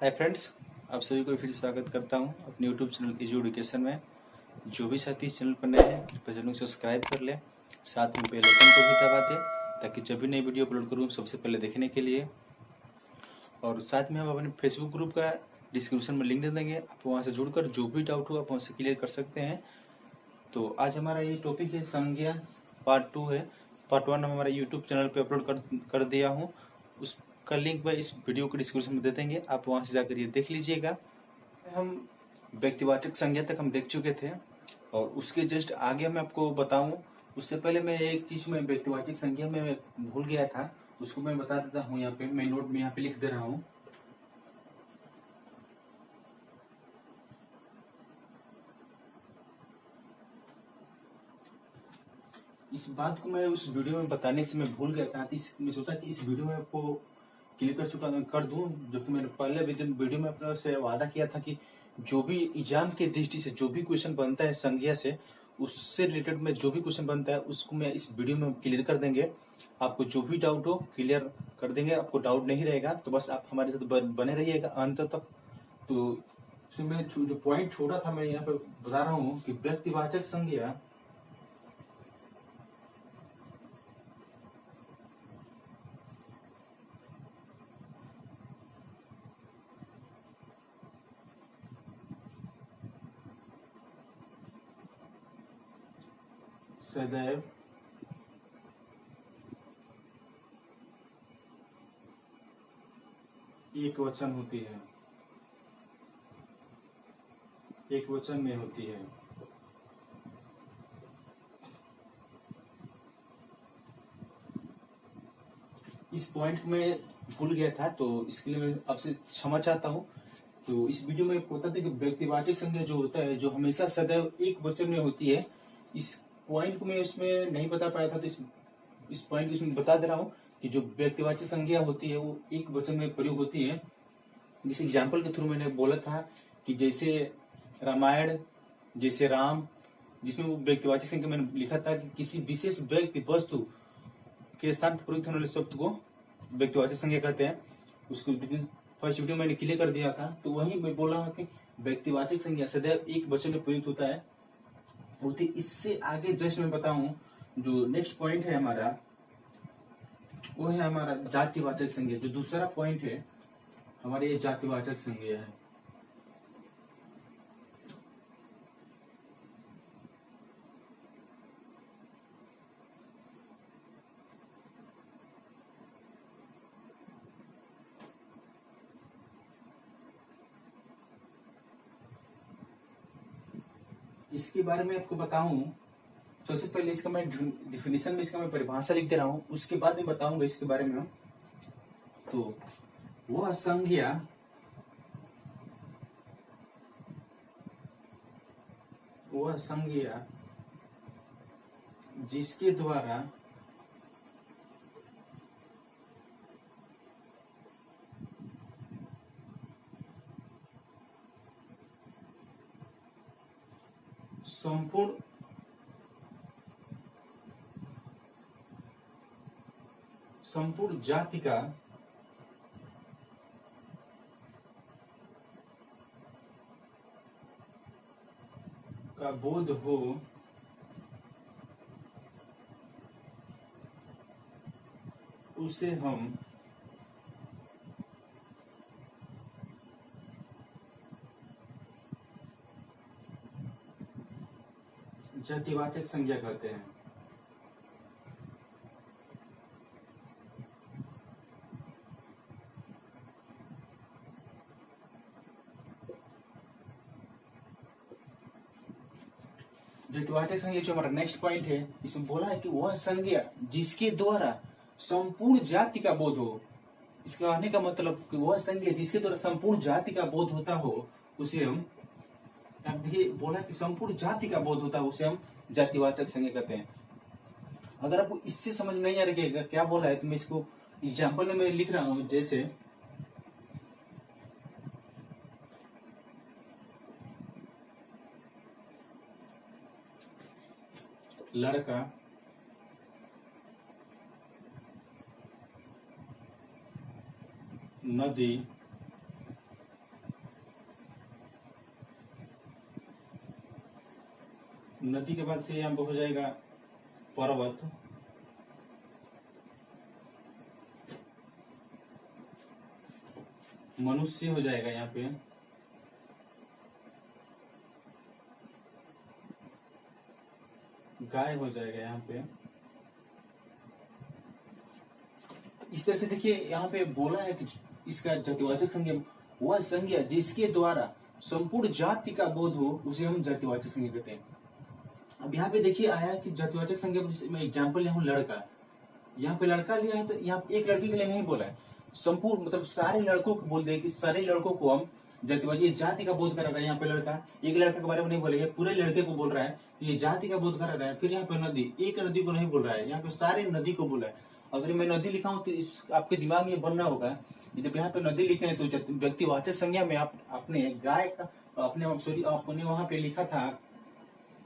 Hi friends, आप सभी को फिर स्वागत करता हूं अपने यूट्यूब चैनल इजी एजुकेशन में। जो भी साथी इस चैनल पर नए हैं कृपया चैनल को सब्सक्राइब कर लें, साथ में बेल आइकन को भी दबा दें ताकि जब भी नई वीडियो अपलोड करूं सबसे पहले देखने के लिए। और साथ में हम अपने फेसबुक ग्रुप का डिस्क्रिप्शन में लिंक दे देंगे, आप वहाँ से जुड़कर जो भी डाउट हो आप वहाँ से क्लियर कर सकते हैं। तो आज हमारा ये टॉपिक है संज्ञा पार्ट 2 है। पार्ट 1 हम हमारे यूट्यूब चैनल पे अपलोड कर दिया हूँ, उसका लिंक मैं इस वीडियो को डिस्क्रिप्शन में दे देंगे, आप वहाँ से जाकर ये देख लीजिएगा। हम व्यक्तिवाचक संज्ञा तक हम देख चुके थे और उसके जस्ट आगे मैं आपको बताऊं उससे पहले मैं एक चीज में व्यक्तिवाचक संज्ञा में मैं भूल गया था, उसको मैं बता देता हूँ। यहाँ पे मैं नोट में यहाँ पे लिख दे रहा हूँ। इस बात को मैं उस वीडियो में बताने से मैं भूल गया था, मैं सोचा कि इस वीडियो में आपको क्लियर कर दूं, जो कि मैंने पहले वीडियो में अपने से वादा किया था कि जो भी एग्जाम के दृष्टि से जो भी क्वेश्चन बनता है संज्ञा से, उससे रिलेटेड में जो भी क्वेश्चन बनता है उसको मैं इस वीडियो में क्लियर कर देंगे। आपको जो भी डाउट हो क्लियर कर देंगे, आपको डाउट नहीं रहेगा तो बस आप हमारे साथ बने रहिएगा अंत तक। तो मैं जो पॉइंट छोड़ा था मैं यहाँ पे बता रहा हूँ कि व्यक्तिवाचक संज्ञा सदैव एक वचन होती है, एक वचन में होती है। इस पॉइंट में भूल गया था तो इसके लिए मैं आपसे क्षमा चाहता हूँ। तो इस वीडियो में होता था कि व्यक्तिवाचक संज्ञा जो होता है जो हमेशा सदैव एक वचन में होती है, इस पॉइंट को मैं उसमें नहीं बता पाया था तो इस पॉइंट को इसमें बता दे रहा हूँ कि जो व्यक्तिवाचक संज्ञा होती है वो एक वचन में प्रयोग होती है। जिस एग्जाम्पल के थ्रू मैंने बोला था कि जैसे रामायण, जैसे राम, जिसमें वो व्यक्तिवाचक संज्ञा मैंने लिखा था कि किसी विशेष व्यक्ति वस्तु के स्थान पर प्रयुक्त होने वाले शब्द को व्यक्तिवाचक संज्ञा कहते हैं। उसको फर्स्ट वीडियो मैंने क्लियर कर दिया था, तो वही मैं बोल रहा हूँ कि व्यक्तिवाचक संज्ञा सदैव एक वचन में प्रयुक्त होता है। और इससे आगे जस्ट मैं बताऊं जो नेक्स्ट पॉइंट है हमारा, वो है हमारा जातिवाचक संज्ञा। जो दूसरा पॉइंट है हमारे ये जातिवाचक संज्ञा है। इसके बारे में आपको बताऊं तो सबसे पहले इसका मैं डिफिनेशन में इसका मैं परिभाषा लिख दे रहा हूं, उसके बाद मैं बताऊंगा इसके बारे में। तो वह संज्ञा जिसके द्वारा संपूर्ण जाति का बोध हो, उसे हम जातिवाचक संज्ञा कहते हैं। जातिवाचक संज्ञा जो हमारा नेक्स्ट पॉइंट है, इसमें बोला है कि वह संज्ञा जिसके द्वारा संपूर्ण जाति का बोध हो। इसका कहने का मतलब कि वह संज्ञा जिसके द्वारा संपूर्ण जाति का बोध होता हो उसे हम, देखिए बोला कि संपूर्ण जाति का बोध होता है उसे हम जातिवाचक संज्ञा कहते हैं। अगर आपको इससे समझ नहीं आ रहा क्या बोला है तो मैं इसको एग्जाम्पल में मैं लिख रहा हूं। जैसे लड़का, नदी, नदी के बाद से यहाँ पे हो जाएगा पर्वत, मनुष्य हो जाएगा यहाँ पे, गाय हो जाएगा यहाँ पे। इस तरह से देखिए यहाँ पे बोला है कि इसका जातिवाचक संज्ञा वह संज्ञा जिसके द्वारा संपूर्ण जाति का बोध हो उसे हम जातिवाचक संज्ञा कहते हैं। अब यहाँ पे देखिए आया कि जातिवाचक संज्ञा मैं एग्जाम्पल लिया हूँ लड़का, यहाँ पे लड़का लिया है तो यहाँ पे एक लड़की के लिए नहीं बोला है, संपूर्ण मतलब सारे लड़कों को बोल दे कि सारे लड़कों को हम जातिवाचक, ये जाति का बोध करा रहा है। यहाँ पे लड़का एक लड़का के बारे में नहीं बोला, ये पूरे लड़के को बोल रहा है, ये जाति का बोध करा रहा है। फिर यहाँ पे नदी, एक नदी को नहीं बोल रहा है, यहाँ पे सारे नदी को बोला है। अगर मैं नदी लिखा हूँ तो आपके दिमाग में बनना होगा, जब यहाँ पे नदी लिखे हैं तो व्यक्तिवाचक संज्ञा में आपने गाय का आपने वहां पे लिखा था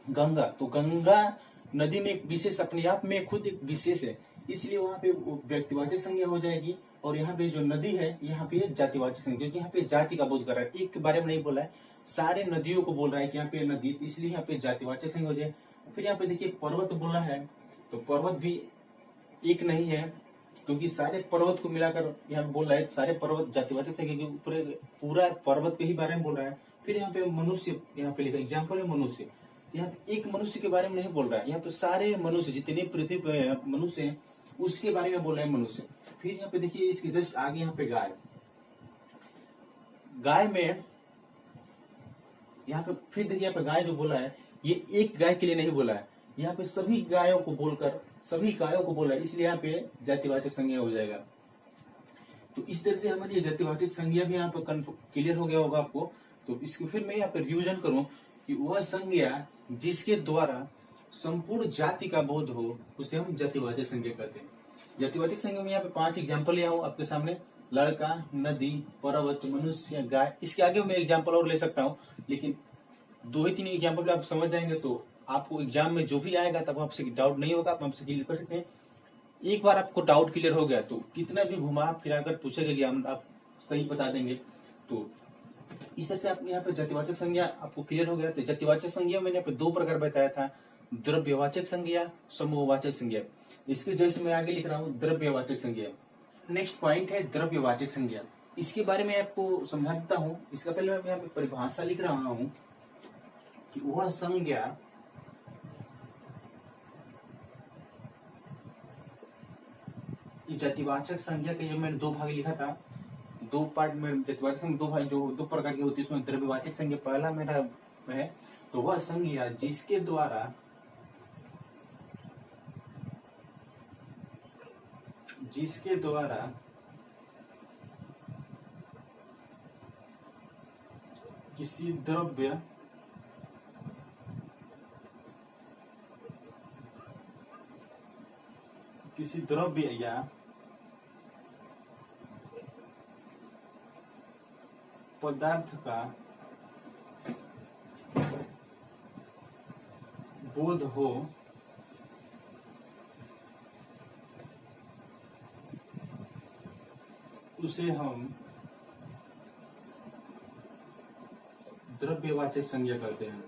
गंगा, तो गंगा नदी में एक विशेष अपने आप में खुद एक विशेष है, इसलिए वहां पे व्यक्तिवाचक संज्ञा हो जाएगी। और यहाँ पे जो नदी है यहाँ पे जातिवाचक संज्ञा, क्योंकि यहाँ पे जाति का बोध कर रहा है, एक के बारे में नहीं बोला है, सारे नदियों को बोल रहा है कि यहाँ पे नदी, इसलिए यहाँ पे जातिवाचक संज्ञा हो जाए। फिर यहाँ पे देखिए पर्वत बोला है, तो पर्वत भी एक नहीं है, क्योंकि सारे पर्वत को मिलाकर यहाँ बोल रहा है, सारे पर्वत जातिवाचक संज्ञा के पूरा पर्वत के ही बारे में बोल रहा है। फिर यहाँ पे मनुष्य, यहाँ पे लिखा एग्जाम्पल है मनुष्य, यहाँ पे एक मनुष्य के बारे में नहीं बोल रहा है, यहाँ पे सारे मनुष्य जितने पृथ्वी पे मनुष्य हैं उसके बारे में बोल रहे हैं मनुष्य। फिर यहाँ पे देखिए इसके जस्ट आगे यहाँ पे गाय, गाय में यहाँ पे फिर देखिए यहाँ पे गाय जो बोला है ये एक गाय के लिए नहीं बोला है, यहाँ पे सभी गायों को बोलकर सभी गायों को बोला है, इसलिए यहाँ पे जातिवाचक संज्ञा हो जाएगा। तो इस तरह से हमारी जातिवाचक संज्ञा भी यहाँ पे क्लियर हो गया होगा आपको। तो इसको फिर मैं यहाँ पे रिविजन करूं कि वह संज्ञा जिसके द्वारा संपूर्ण जाति का बोध हो उसे हम जातिवाचक संज्ञा कहते हैं। जातिवाचक संज्ञा में यहाँ पे 5 एग्जाम्पल लिया हूँ आपके सामने, लड़का, नदी, पर्वत, मनुष्य, गाय। इसके आगे मैं एग्जाम्पल और ले सकता हूँ, लेकिन 2 ही 3 एग्जाम्पल आप समझ जाएंगे तो आपको एग्जाम में जो भी आएगा तब आपसे डाउट नहीं होगा, आप हमसे क्लियर कर सकते हैं। एक बार आपको डाउट क्लियर हो गया तो कितना भी घुमा फिरा कर पूछेगा हम आप सही बता देंगे। तो इस तरह से आप यहाँ पे जातिवाचक संज्ञा आपको क्लियर हो गया। तो जातिवाचक संज्ञा मैंने यहाँ पे 2 प्रकार बताया था, द्रव्यवाचक संज्ञा, समूहवाचक संज्ञा। इसके जस्ट मैं आगे लिख रहा हूँ द्रव्यवाचक संज्ञा। नेक्स्ट पॉइंट है द्रव्यवाचक संज्ञा। इसके बारे में आपको समझा देता हूँ। इसका पहले मैं यहाँ पे परिभाषा लिख रहा हूँ कि वह संज्ञा जातिवाचक संज्ञा के, जो मैंने 2 भाग लिखा था, 2 पार्ट में जातिवाचक संज्ञा 2 भाग, जो 2 प्रकार की होती है, उसमें द्रव्यवाचक संज्ञा पहला मेरा है। तो वह संज्ञा जिसके द्वारा किसी द्रव्य या पदार्थ का बोध हो उसे हम द्रव्यवाचक संज्ञा करते हैं।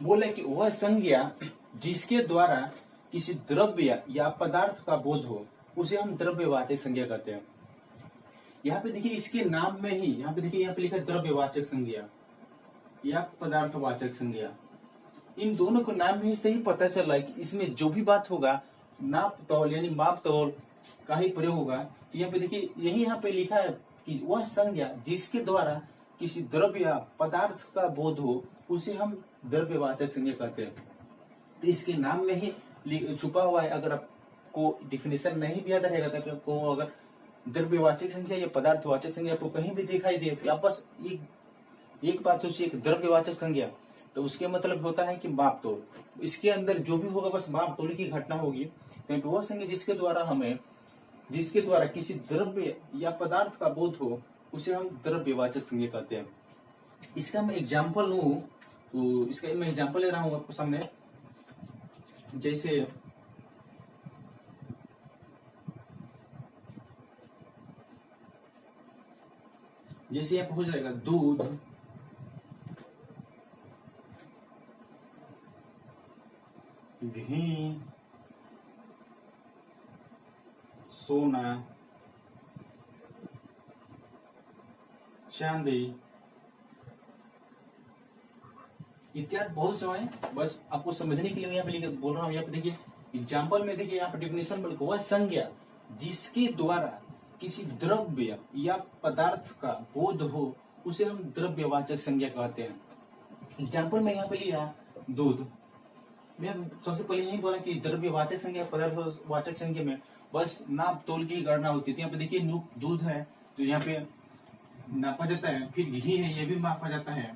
बोले कि वह संज्ञा जिसके द्वारा किसी द्रव्य या पदार्थ का बोध हो उसे हम द्रव्यवाचक संज्ञा कहते हैं। यहाँ पे देखिए इसके नाम में ही, यहाँ पे देखिए यहाँ पे लिखा द्रव्यवाचक संज्ञा या पदार्थवाचक संज्ञा। इन दोनों को नाम में से ही पता चल रहा है कि इसमें जो भी बात होगा नाप तौल यानी माप तौल का ही प्रयोग होगा। तो यहाँ पे देखिए यही यहाँ पे लिखा है कि वह संज्ञा जिसके द्वारा किसी द्रव्य या पदार्थ का बोध हो उसे हम द्रव्यवाचक संज्ञा कहते हैं। तो इसके नाम में ही छुपा हुआ है। अगर आपको डिफिनेशन नहीं भी याद रहेगा तो आपको अगर द्रव्यवाचक संज्ञा या पदार्थवाचक संज्ञा आपको कहीं भी दिखाई दे तो आप बस एक बात सोचिए, एक द्रव्यवाचक संज्ञा तो उसके मतलब होता है कि माप तोल, इसके अंदर जो भी होगा बस माप तोल की घटना होगी। तो वह संज्ञा जिसके द्वारा किसी द्रव्य या पदार्थ का बोध हो उसे हम द्रव्यवाचक संज्ञा कहते हैं। इसका मैं एग्जाम्पल लूं तो इसका मैं एग्जांपल ले रहा हूँ आपको सामने। जैसे यहाँ हो जाएगा दूध, घी, सोना, चांदी इत्यादि बहुत से हैं। बस आपको समझने के लिए मैं यहाँ पे बोल रहा हूँ। यहाँ पे देखिए एग्जाम्पल में, देखिए यहाँ पे डेफिनेशन बोल, वह संज्ञा जिसके द्वारा किसी द्रव्य या पदार्थ का बोध हो उसे हम द्रव्यवाचक संज्ञा कहते हैं। एग्जाम्पल में यहाँ पे लिया दूध। मैं सबसे पहले यही बोला कि द्रव्यवाचक संज्ञा पदार्थवाचक संज्ञा में बस नाप तोल की गणना होती थी। यहाँ पे देखिए दूध है तो यहाँ पे नापा जाता है, फिर घी है ये भी मापा जाता है,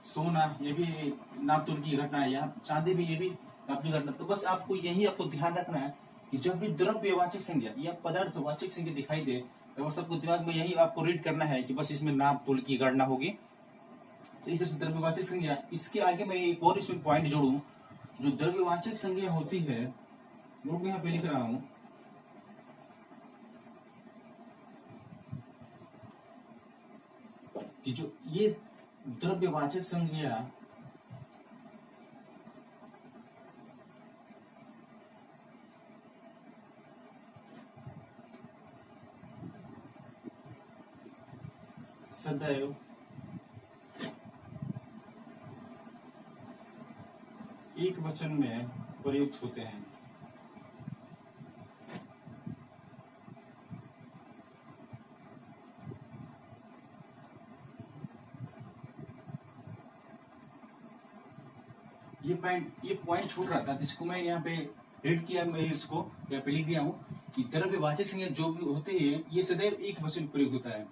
सोना ये भी नाप तोल की घटना है, यहाँ चांदी भी ये भी नाप की घटना। तो बस आपको यही आपको ध्यान रखना है कि जब भी द्रव्यवाचक संज्ञा या पदार्थवाचक संज्ञा दिखाई दे तो बस आपको दिमाग में यही आपको रीड करना है कि बस इसमें नाप तोल की गणना होगी। तो इस तरह से द्रव्यवाचक संज्ञा। इसके आगे मैं एक और इसमें पॉइंट जोड़ूं, जो द्रव्यवाचक संज्ञा होती है वो मैं यहाँ पे लिख रहा हूँ कि जो ये द्रव्यवाचक संज्ञा सदैव एक वचन में प्रयुक्त होते हैं। ये पॉइंट छूट रहा था जिसको मैं यहाँ पे रीड किया, मैं इसको यहाँ पे लिख दिया हूँ कि द्रव्यवाचक संज्ञा जो भी होते हैं ये सदैव एक वचन में प्रयुक्त होता है।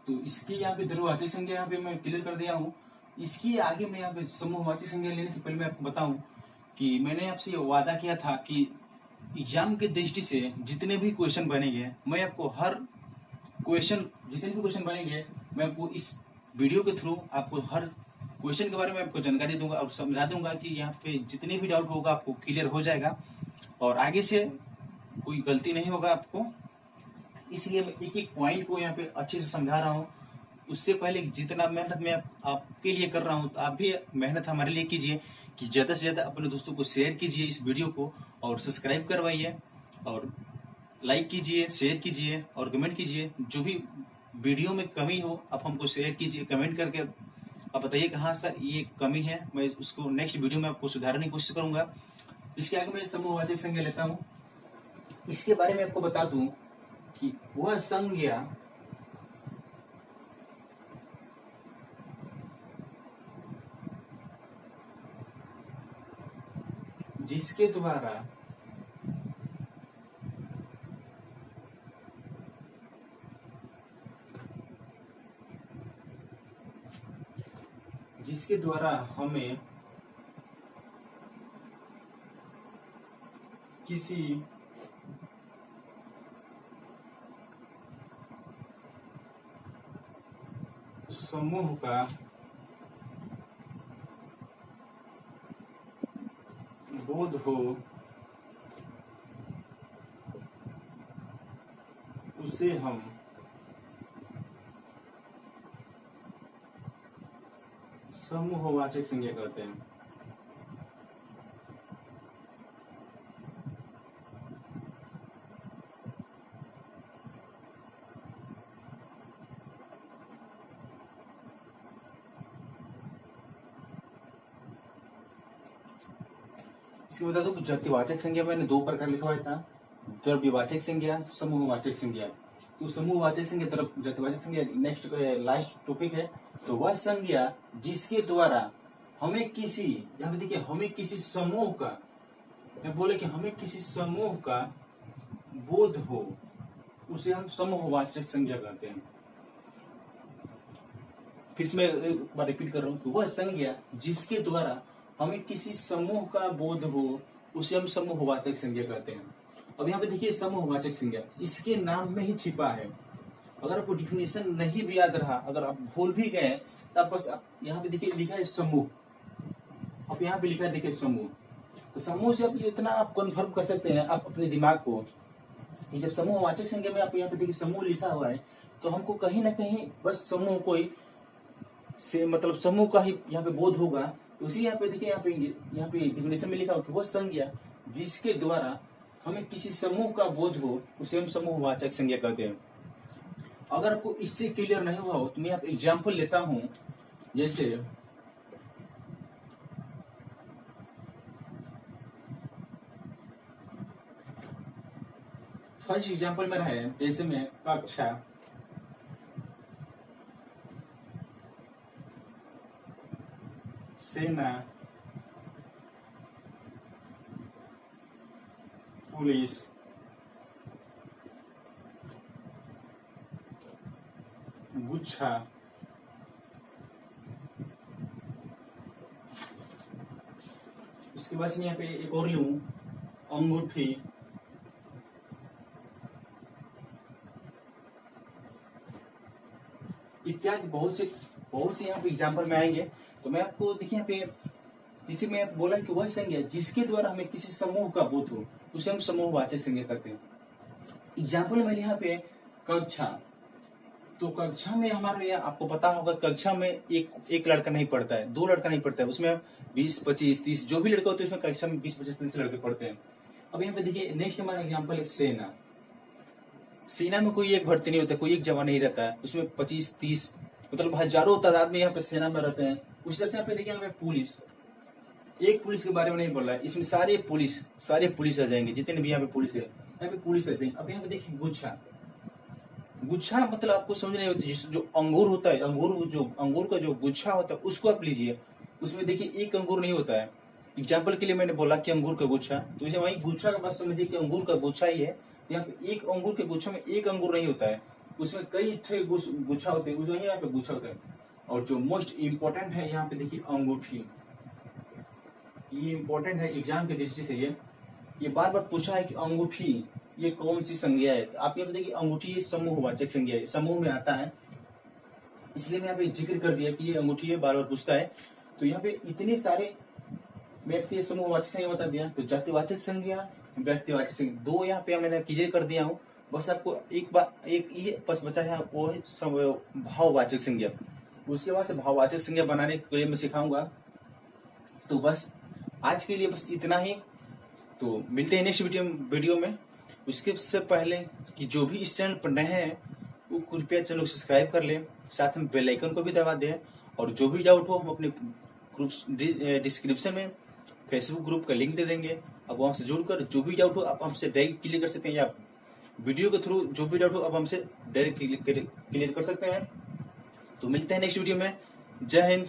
तो इसकी यहाँ पे द्रव्यवाचक संज्ञा यहाँ पे मैं क्लियर कर दिया हूँ। इसकी आगे मैं यहाँ पे समूहवाचक संज्ञा लेने से पहले मैं आपको बताऊं कि मैंने आपसे ये वादा किया था कि एग्जाम की दृष्टि से जितने भी क्वेश्चन बनेंगे मैं आपको हर क्वेश्चन, जितने भी क्वेश्चन बनेंगे मैं आपको इस वीडियो के थ्रू आपको हर क्वेश्चन के बारे में आपको जानकारी दूंगा और समझा दूंगा कि यहाँ पे जितने भी डाउट होगा आपको क्लियर हो जाएगा और आगे से कोई गलती नहीं होगा आपको। इसलिए मैं एक एक पॉइंट को यहाँ पे अच्छे से समझा रहा हूँ। उससे पहले जितना मेहनत मैं आपके लिए कर रहा हूँ तो आप भी मेहनत हमारे लिए कीजिए कि ज़्यादा से ज़्यादा अपने दोस्तों को शेयर कीजिए इस वीडियो को और सब्सक्राइब करवाइए और लाइक कीजिए, शेयर कीजिए और कमेंट कीजिए। जो भी वीडियो में कमी हो आप हमको शेयर कीजिए, कमेंट करके आप बताइए कहाँ सर ये कमी है, मैं उसको नेक्स्ट वीडियो में आपको सुधारने की कोशिश करूँगा। इसके आगे मैं समूहवाचक संज्ञा लेता हूँ। इसके बारे में आपको बता दूँ कि वह संज्ञा जिसके द्वारा हमें किसी समूह का बोध हो उसे हम समूहवाचक संज्ञा कहते हैं। इसके बता दो द्रव्यवाचक संज्ञा मैंने दो प्रकार लिखा हुआ था, द्रव्यवाचक संज्ञा, समूहवाचक संज्ञा। तो समूहवाचक संज्ञा, द्रव्यवाचक संज्ञा नेक्स्ट लास्ट टॉपिक है। तो वह संज्ञा जिसके द्वारा हमें किसी, यहाँ पे देखिए हमें किसी समूह का, मैं बोले कि हमें किसी समूह का बोध हो उसे हम समूहवाचक संज्ञा कहते हैं। फिर से मैं एक बार रिपीट कर रहा हूँ। तो वह संज्ञा जिसके द्वारा हमें किसी समूह का बोध हो उसे हम समूहवाचक संज्ञा कहते हैं। अब यहाँ पे देखिए समूहवाचक संज्ञा इसके नाम में ही छिपा है। अगर आपको डिफिनेशन नहीं भी याद रहा, अगर आप भूल भी गए तब बस यहाँ पे देखिए लिखा है समूह, अब यहाँ पे लिखा है देखिए समूह। तो समूह से आप इतना आप कन्फर्म कर सकते हैं आप अपने दिमाग को कि जब समूहवाचक संज्ञा में आप यहाँ पे देखिए समूह लिखा हुआ है तो हमको कहीं ना कहीं बस समूह कोई से मतलब समूह का ही यहाँ पे बोध होगा। तो उसी यहाँ पे देखिए यहाँ पे डिफिनेशन में लिखा हो कि वह संज्ञा जिसके द्वारा हमें किसी समूह का बोध हो उसे हम समूहवाचक संज्ञा कहते हैं। अगर आपको इससे क्लियर नहीं हुआ हो तो मैं आप एग्जाम्पल लेता हूं, जैसे फर्स्ट एग्जाम्पल मेरा है, जैसे मैं कक्षा, सेना, पुलिस, गुच्छा, उसके बाद से यहाँ पे एक और लूं अंगूठी, इत्यादि बहुत से यहाँ पे एग्जाम्पल में आएंगे। तो मैं आपको देखिए यहाँ पे जिसे मैं बोला कि वह संज्ञा जिसके द्वारा हमें किसी समूह का बोध हो उसे हम समूहवाचक संज्ञा करते हैं। एग्जाम्पल में यहाँ पे कक्षा, तो कक्षा में हमारे यहाँ आपको पता होगा कक्षा में एक लड़का नहीं पढ़ता है, दो लड़का नहीं पढ़ता है, उसमें 20, 25, 30 जो भी लड़का होते हैं उसमें कक्षा में 20, 25, 30 लड़के पढ़ते हैं। अब यहाँ पे देखिए नेक्स्ट हमारा एग्जाम्पल है सेना। सेना में कोई एक भर्ती नहीं होता, कोई एक जवान नहीं रहता है, उसमें 25, 30 मतलब हजारों तादाद में यहाँ पे सेना में रहते हैं। उसी तरह से यहाँ पे देखिए हमें पुलिस, एक पुलिस के बारे में नहीं बोल रहा है, इसमें सारे पुलिस आ जाएंगे, जितने भी यहाँ पे पुलिस है यहाँ पे पुलिस रहते हैं। अब यहाँ पे देखिए गुच्छा, गुच्छा मतलब आपको समझ नहीं होती, जो अंगूर होता है, अंगूर का जो गुच्छा होता है उसको आप लीजिए, उसमें देखिए एक अंगूर नहीं होता है। एग्जाम्पल के लिए मैंने बोला कि अंगूर का गुच्छा, तो इसे वही गुच्छा का बात समझिए कि अंगूर का गुच्छा ही है। यहाँ पे एक अंगूर के गुच्छा में एक अंगूर नहीं होता है, उसमें कई थे गुच्छा होते हैं, वही यहाँ पे गुच्छा होता है। और जो मोस्ट इम्पोर्टेंट है यहाँ पे देखिए अंगूठी, ये इम्पोर्टेंट है एग्जाम की दृष्टि से। ये बार बार पूछा है कि अंगूठी ये कौन सी संज्ञा है, तो आप यहाँ पे देखिए अंगूठी ये समूहवाचक संज्ञा है, समूह में आता है, इसलिए मैं यहाँ पे जिक्र कर दिया कि ये अंगूठी है, बार बार पूछता है। तो यहाँ पे इतने सारे मैं आपको समूहवाचक संज्ञा बता दिया। तो जातिवाचक संज्ञा, व्यक्तिवाचक संज्ञा, दो यहाँ पे मैंने क्लियर कर दिया हूँ। बस आपको एक ये बस बचा है, वो है भाववाचक संज्ञा। उसके बाद से भाववाचक संज्ञा बनाने के लिए मैं सिखाऊंगा। तो बस आज के लिए बस इतना ही, तो मिलते हैं नेक्स्ट वीडियो में। उसके से पहले कि जो भी इस चैनल पर नए हैं वो कृपया चैनल को सब्सक्राइब कर लें, साथ में बेल आइकन को भी दबा दें। और जो भी डाउट हो हम अपने ग्रुप डिस्क्रिप्शन में फेसबुक ग्रुप का लिंक दे देंगे, अब वहाँ से जुड़कर जो भी डाउट हो आप हमसे डायरेक्ट क्लियर कर सकते हैं, या वीडियो के थ्रू जो भी डाउट हो आप हमसे डायरेक्ट क्लियर कर सकते हैं। तो मिलते हैं नेक्स्ट वीडियो में। जय हिंद।